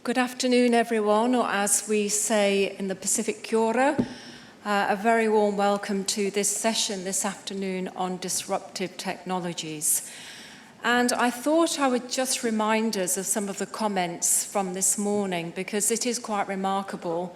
Good afternoon, everyone, or as we say in the Pacific, kia ora. A very warm welcome to this session this afternoon on disruptive technologies. And I thought I would just remind us of some of the comments from this morning, because it is quite remarkable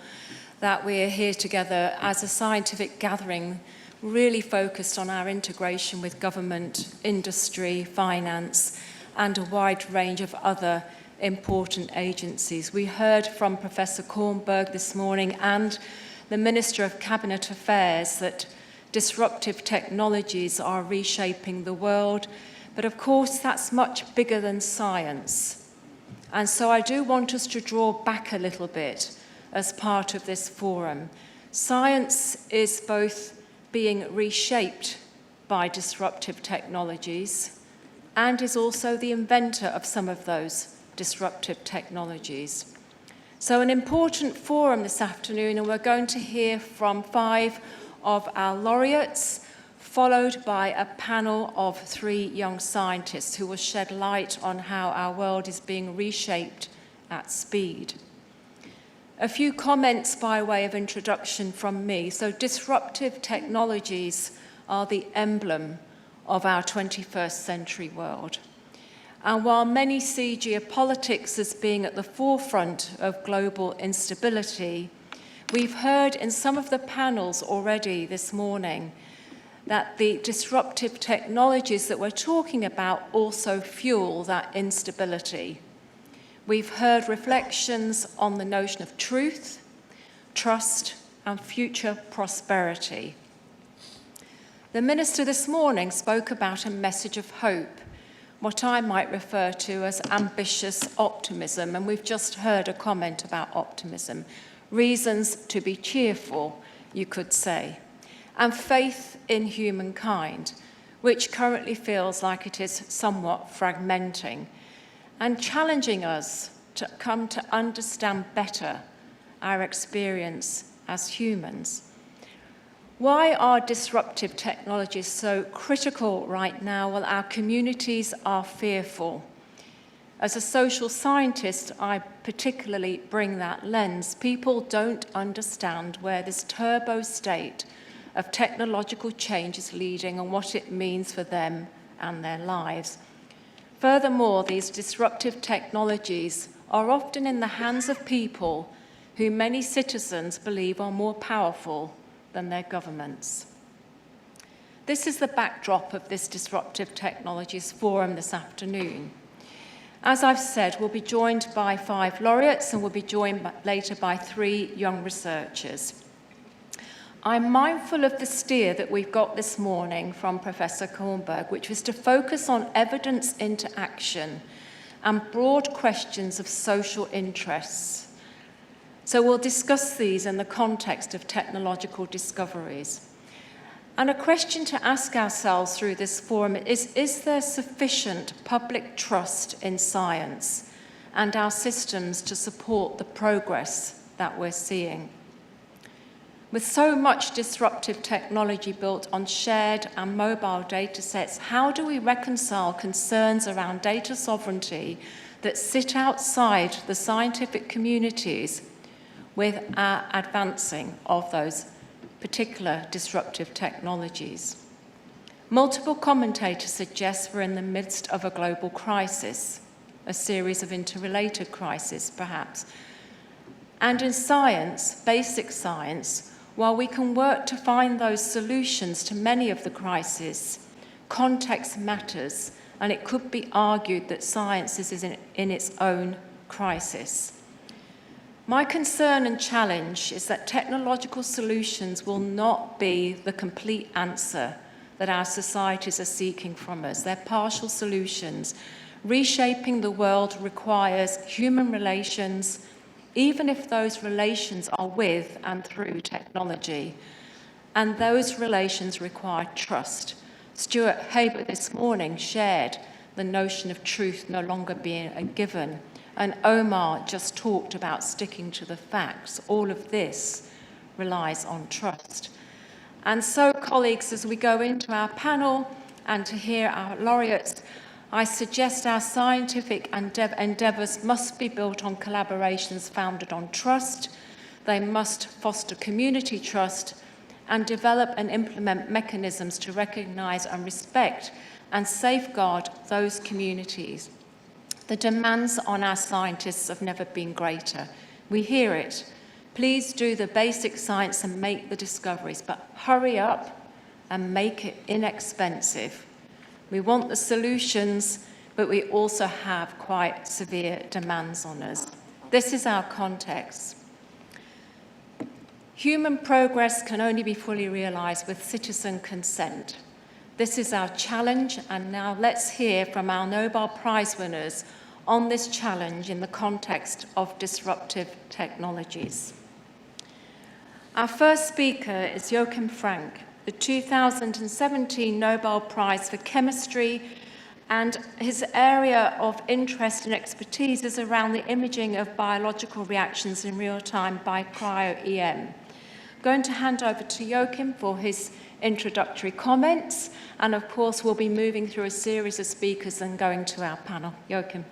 that we are here together as a scientific gathering really focused on our integration with government, industry, finance, and a wide range of other important agencies. We heard from Professor Kornberg this morning and the Minister of Cabinet Affairs that disruptive technologies are reshaping the world, but of course that's much bigger than science. And so I do want us to draw back a little bit as part of this forum. Science is both being reshaped by disruptive technologies and is also the inventor of some of those disruptive technologies. So an important forum this afternoon, and we're going to hear from 5 of our laureates, followed by a panel of 3 young scientists who will shed light on how our world is being reshaped at speed. A few comments by way of introduction from me. So disruptive technologies are the emblem of our 21st century world. And while many see geopolitics as being at the forefront of global instability, we've heard in some of the panels already this morning that the disruptive technologies that we're talking about also fuel that instability. We've heard reflections on the notion of truth, trust, and future prosperity. The Minister this morning spoke about a message of hope, what I might refer to as ambitious optimism, and we've just heard a comment about optimism. Reasons to be cheerful, you could say. And faith in humankind, which currently feels like it is somewhat fragmenting, and challenging us to come to understand better our experience as humans. Why are disruptive technologies so critical right now? Well, our communities are fearful. As a social scientist, I particularly bring that lens. People don't understand where this turbo state of technological change is leading and what it means for them and their lives. Furthermore, these disruptive technologies are often in the hands of people who many citizens believe are more powerful than their governments. This is the backdrop of this Disruptive Technologies Forum this afternoon. As I've said, we'll be joined by 5 laureates and we'll be joined later by 3 young researchers. I'm mindful of the steer that we've got this morning from Professor Kornberg, which was to focus on evidence into action and broad questions of social interests. So we'll discuss these in the context of technological discoveries. And a question to ask ourselves through this forum is there sufficient public trust in science and our systems to support the progress that we're seeing? With so much disruptive technology built on shared and mobile data sets, how do we reconcile concerns around data sovereignty that sit outside the scientific communities with our advancing of those particular disruptive technologies? Multiple commentators suggest we're in the midst of a global crisis, a series of interrelated crises, perhaps. And in science, basic science, while we can work to find those solutions to many of the crises, context matters, and it could be argued that science is in its own crisis. My concern and challenge is that technological solutions will not be the complete answer that our societies are seeking from us. They're partial solutions. Reshaping the world requires human relations, even if those relations are with and through technology. And those relations require trust. Stuart Haber this morning shared the notion of truth no longer being a given. And Omar just talked about sticking to the facts. All of this relies on trust. And so, colleagues, as we go into our panel and to hear our laureates, I suggest our scientific endeavours must be built on collaborations founded on trust. They must foster community trust and develop and implement mechanisms to recognise and respect and safeguard those communities. The demands on our scientists have never been greater. We hear it. Please do the basic science and make the discoveries, but hurry up and make it inexpensive. We want the solutions, but we also have quite severe demands on us. This is our context. Human progress can only be fully realised with citizen consent. This is our challenge, and now let's hear from our Nobel Prize winners on this challenge in the context of disruptive technologies. Our first speaker is Joachim Frank, the 2017 Nobel Prize for Chemistry, and his area of interest and expertise is around the imaging of biological reactions in real time by cryo-EM. I'm going to hand over to Joachim for his introductory comments, and of course we'll be moving through a series of speakers and going to our panel. Joachim.